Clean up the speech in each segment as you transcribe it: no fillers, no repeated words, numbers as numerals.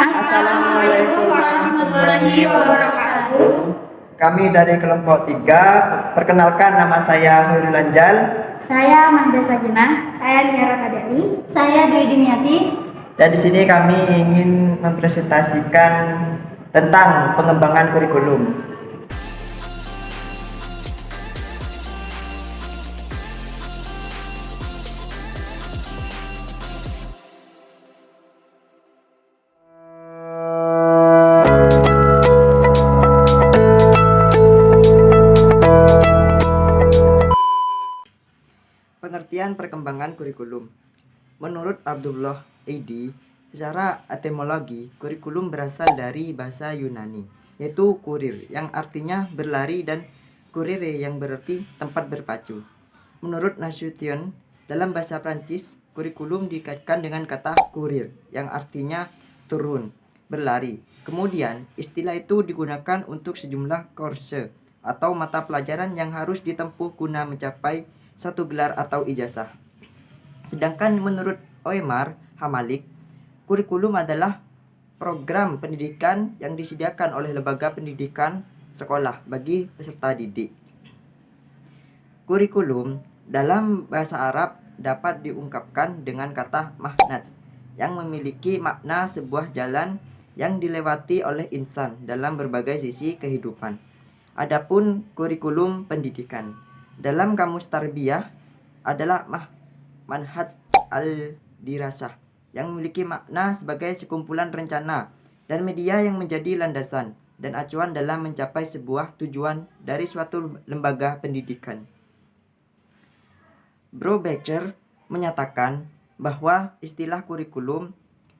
Assalamualaikum warahmatullahi wabarakatuh. Kami dari kelompok 3, perkenalkan nama saya Hoirul Anjal. Saya Mahda Sajina. Saya Niara Kadani. Saya Dwi Dimiati. Dan di sini kami ingin mempresentasikan tentang pengembangan kurikulum. Pengertian perkembangan kurikulum. Menurut Abdullah A.D., secara etimologi, kurikulum berasal dari bahasa Yunani, yaitu kurir, yang artinya berlari, dan kurire, yang berarti tempat berpacu. Menurut Nasution, dalam bahasa Prancis, kurikulum dikaitkan dengan kata kurir, yang artinya turun, berlari. Kemudian, istilah itu digunakan untuk sejumlah course atau mata pelajaran yang harus ditempuh guna mencapai suatu gelar atau ijazah. Sedangkan menurut Oemar Hamalik, kurikulum adalah program pendidikan yang disediakan oleh lembaga pendidikan sekolah bagi peserta didik. Kurikulum dalam bahasa Arab dapat diungkapkan dengan kata mahnaj, yang memiliki makna sebuah jalan yang dilewati oleh insan dalam berbagai sisi kehidupan. Adapun kurikulum pendidikan dalam kamus tarbiyah adalah manhaj al-dirasah, yang memiliki makna sebagai sekumpulan rencana dan media yang menjadi landasan dan acuan dalam mencapai sebuah tujuan dari suatu lembaga pendidikan. Brobecker menyatakan bahwa istilah kurikulum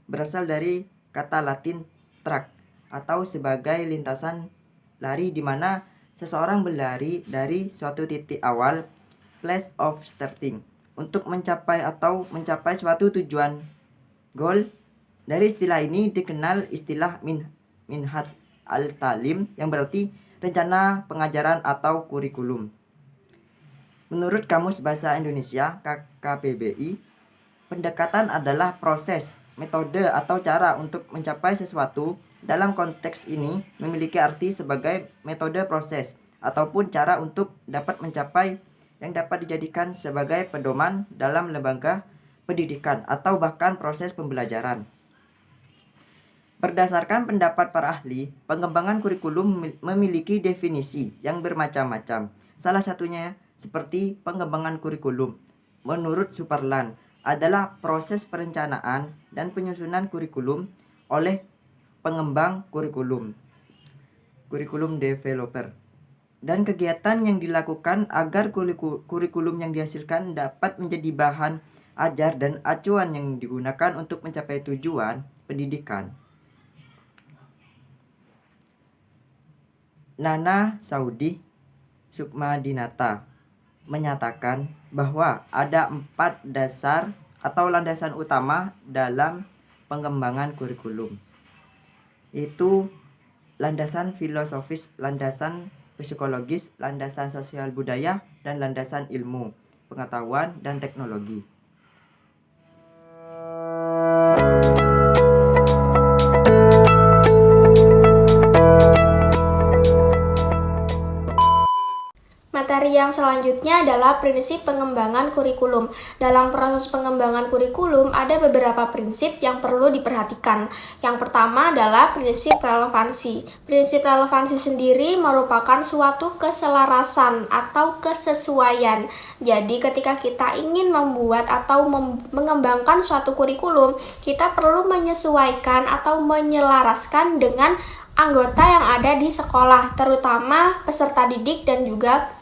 berasal dari kata Latin track, atau sebagai lintasan lari, di mana seseorang berlari dari suatu titik awal, place of starting, untuk mencapai suatu tujuan, goal. Dari istilah ini dikenal istilah minhaj al-talim, yang berarti rencana pengajaran atau kurikulum. Menurut Kamus Bahasa Indonesia KKBBI, pendekatan adalah proses, metode, atau cara untuk mencapai sesuatu. Dalam konteks ini memiliki arti sebagai metode, proses, ataupun cara untuk dapat mencapai, yang dapat dijadikan sebagai pedoman dalam lembaga pendidikan atau bahkan proses pembelajaran. Berdasarkan pendapat para ahli, pengembangan kurikulum memiliki definisi yang bermacam-macam. Salah satunya seperti pengembangan kurikulum menurut Superland adalah proses perencanaan dan penyusunan kurikulum oleh pengembang kurikulum developer, dan kegiatan yang dilakukan agar kurikulum yang dihasilkan dapat menjadi bahan ajar dan acuan yang digunakan untuk mencapai tujuan pendidikan. Nana Saudi Sukmadinata menyatakan bahwa ada 4 dasar atau landasan utama dalam pengembangan kurikulum, yaitu landasan filosofis, landasan psikologis, landasan sosial budaya, dan landasan ilmu, pengetahuan, dan teknologi. Materi yang selanjutnya adalah prinsip pengembangan kurikulum. Dalam proses pengembangan kurikulum ada beberapa prinsip yang perlu diperhatikan. Yang pertama adalah prinsip relevansi. Prinsip relevansi sendiri merupakan suatu keselarasan atau kesesuaian. Jadi ketika kita ingin membuat atau mengembangkan suatu kurikulum, kita perlu menyesuaikan atau menyelaraskan dengan anggota yang ada di sekolah, terutama peserta didik dan juga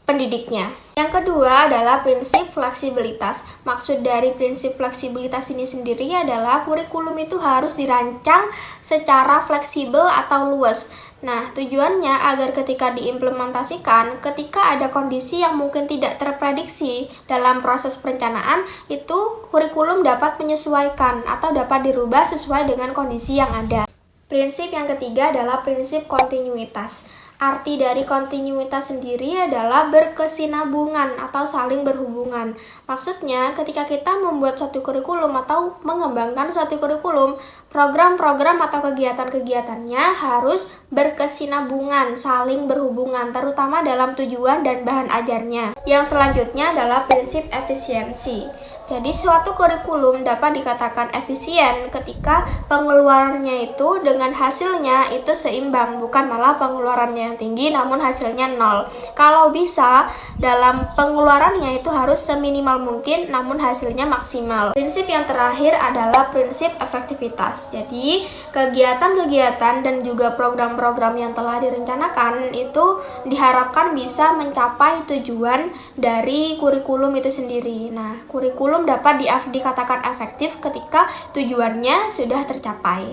pendidiknya. Yang kedua adalah prinsip fleksibilitas. Maksud dari prinsip fleksibilitas ini sendiri adalah kurikulum itu harus dirancang secara fleksibel atau luas. Nah, tujuannya agar ketika diimplementasikan, ketika ada kondisi yang mungkin tidak terprediksi dalam proses perencanaan, itu kurikulum dapat menyesuaikan atau dapat dirubah sesuai dengan kondisi yang ada. Prinsip yang ketiga adalah prinsip kontinuitas. Arti dari kontinuitas sendiri adalah berkesinambungan atau saling berhubungan. Maksudnya, ketika kita membuat suatu kurikulum atau mengembangkan suatu kurikulum, program-program atau kegiatan-kegiatannya harus berkesinambungan, saling berhubungan, terutama dalam tujuan dan bahan ajarnya. Yang selanjutnya adalah prinsip efisiensi. Jadi suatu kurikulum dapat dikatakan efisien ketika pengeluarannya itu dengan hasilnya itu seimbang, bukan malah pengeluarannya yang tinggi namun hasilnya nol. Kalau bisa, dalam pengeluarannya itu harus seminimal mungkin namun hasilnya maksimal. Prinsip yang terakhir adalah prinsip efektivitas. Jadi kegiatan-kegiatan dan juga program-program yang telah direncanakan itu diharapkan bisa mencapai tujuan dari kurikulum itu sendiri. Nah, kurikulum dapat dikatakan efektif ketika tujuannya sudah tercapai.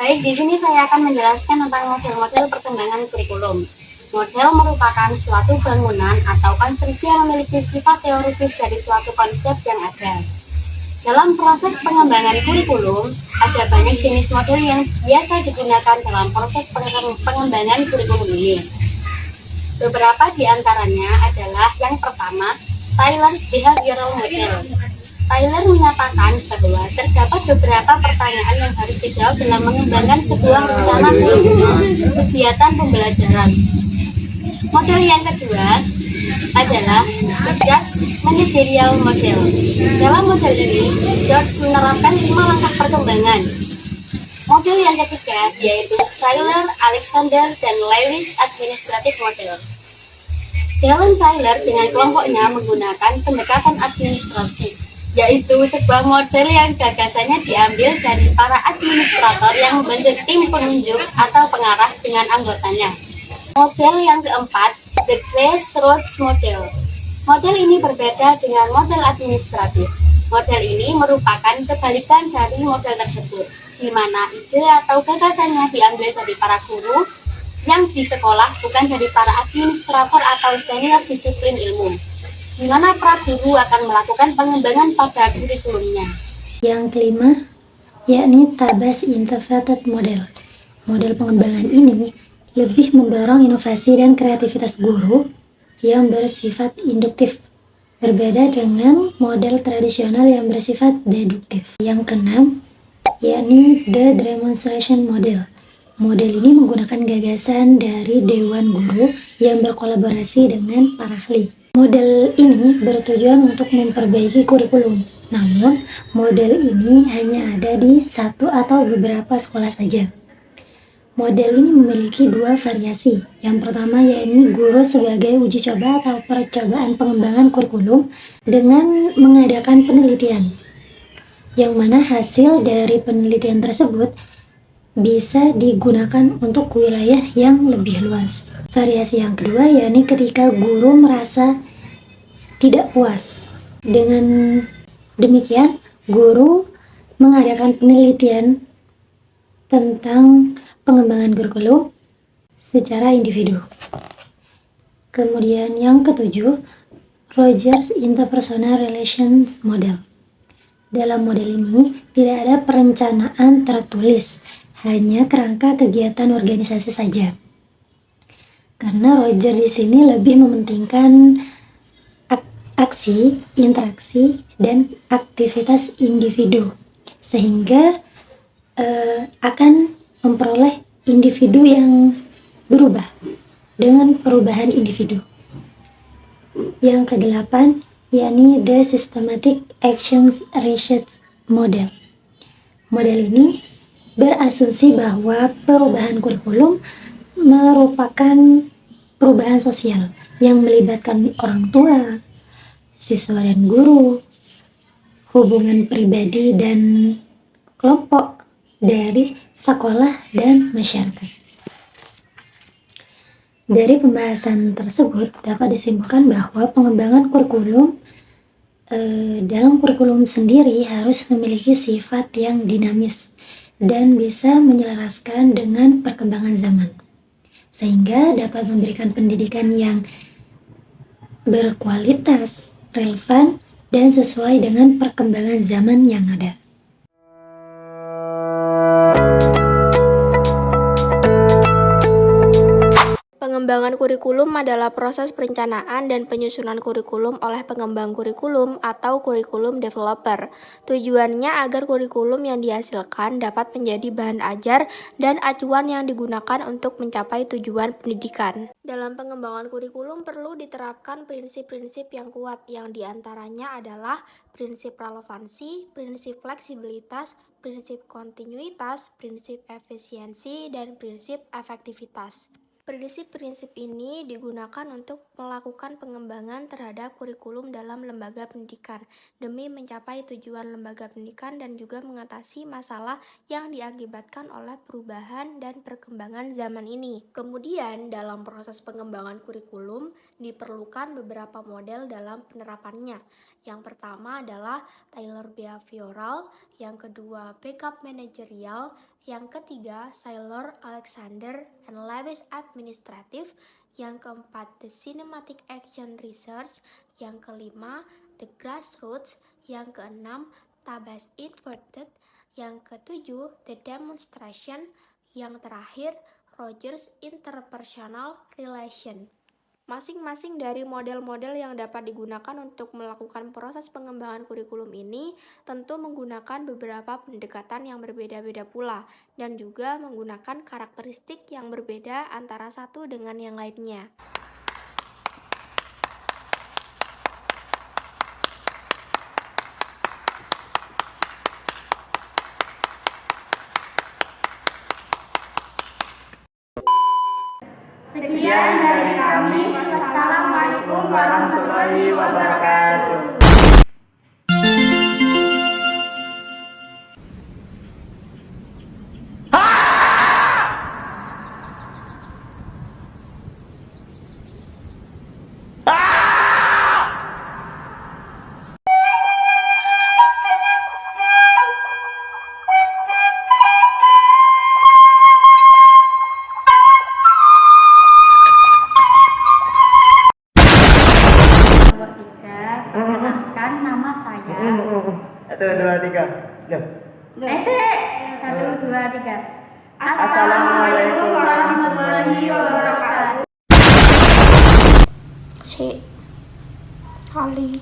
Baik, di sini saya akan menjelaskan tentang model-model perkembangan kurikulum. Model merupakan suatu bangunan atau konstruksi yang memiliki sifat teoritis dari suatu konsep yang ada. Dalam proses pengembangan kurikulum, ada banyak jenis model yang biasa digunakan dalam proses pengembangan kurikulum ini. Beberapa di antaranya adalah yang pertama, Taylor's Behavioral Model. Taylor menyatakan bahwa terdapat beberapa pertanyaan yang harus dijawab dalam mengembangkan sebuah rencana kurikulum kegiatan pembelajaran. Model yang kedua adalah George Managerial Model. Dalam model ini, George menerapkan 5 langkah perkembangan. Model yang ketiga yaitu Seiler, Alexander, dan Lewis Administrative Model. Dalam Seiler dengan kelompoknya menggunakan pendekatan administrasi, yaitu sebuah model yang gagasannya diambil dari para administrator yang membentuk tim penunjuk atau pengarah dengan anggotanya. Model yang keempat, The Grassroots Model. Model ini berbeda dengan model administratif. Model ini merupakan kebalikan dari model tersebut, di mana ide atau gagasannya diambil dari para guru yang di sekolah, bukan dari para administrator atau senior disiplin ilmu, di mana para guru akan melakukan pengembangan pada kurikulumnya. Yang kelima, yakni Tabas Integrated Model. Model pengembangan ini lebih mendorong inovasi dan kreativitas guru yang bersifat induktif, berbeda dengan model tradisional yang bersifat deduktif. Yang keenam, yakni The Demonstration Model. Model ini menggunakan gagasan dari dewan guru yang berkolaborasi dengan para ahli. Model ini bertujuan untuk memperbaiki kurikulum, namun model ini hanya ada di satu atau beberapa sekolah saja. Model ini memiliki 2 variasi. Yang pertama yakni guru sebagai uji coba atau percobaan pengembangan kurikulum dengan mengadakan penelitian, yang mana hasil dari penelitian tersebut bisa digunakan untuk wilayah yang lebih luas. Variasi yang kedua yakni ketika guru merasa tidak puas. Dengan demikian, guru mengadakan penelitian tentang pengembangan kurikulum secara individu. Kemudian yang ketujuh, Rogers Interpersonal Relations Model. Dalam model ini tidak ada perencanaan tertulis, hanya kerangka kegiatan organisasi saja. Karena Roger di sini lebih mementingkan aksi, interaksi, dan aktivitas individu, sehingga akan memperoleh individu yang berubah dengan perubahan individu. Yang kedelapan, yakni The Systematic Actions Research Model. Model ini berasumsi bahwa perubahan kurikulum merupakan perubahan sosial yang melibatkan orang tua, siswa dan guru, hubungan pribadi dan kelompok dari sekolah dan masyarakat. Dari pembahasan tersebut dapat disimpulkan bahwa pengembangan kurikulum dalam kurikulum sendiri harus memiliki sifat yang dinamis dan bisa menyelaraskan dengan perkembangan zaman, sehingga dapat memberikan pendidikan yang berkualitas, relevan, dan sesuai dengan perkembangan zaman yang ada. Pengembangan kurikulum adalah proses perencanaan dan penyusunan kurikulum oleh pengembang kurikulum atau kurikulum developer. Tujuannya agar kurikulum yang dihasilkan dapat menjadi bahan ajar dan acuan yang digunakan untuk mencapai tujuan pendidikan. Dalam pengembangan kurikulum perlu diterapkan prinsip-prinsip yang kuat, yang diantaranya adalah prinsip relevansi, prinsip fleksibilitas, prinsip kontinuitas, prinsip efisiensi, dan prinsip efektivitas. Prinsip-prinsip ini digunakan untuk melakukan pengembangan terhadap kurikulum dalam lembaga pendidikan demi mencapai tujuan lembaga pendidikan dan juga mengatasi masalah yang diakibatkan oleh perubahan dan perkembangan zaman ini. Kemudian, dalam proses pengembangan kurikulum diperlukan beberapa model dalam penerapannya. Yang pertama adalah Taylor Behavioral, yang kedua Backup Managerial, yang ketiga Saylor, Alexander, and Lewis Administrative, yang keempat The Cinematic Action Research, yang kelima The Grassroots, yang keenam Tabas Inverted, yang ketujuh The Demonstration, yang terakhir Rogers Interpersonal Relation. Masing-masing dari model-model yang dapat digunakan untuk melakukan proses pengembangan kurikulum ini tentu menggunakan beberapa pendekatan yang berbeda-beda pula dan juga menggunakan karakteristik yang berbeda antara satu dengan yang lainnya. Sekian dari kami. Wassalamualaikum warahmatullahi wabarakatuh. Perkenalkan, nama saya. 1, 2, 3. Loh. Satu, dua, tiga. Assalamualaikum warahmatullahi wabarakatuh. Ali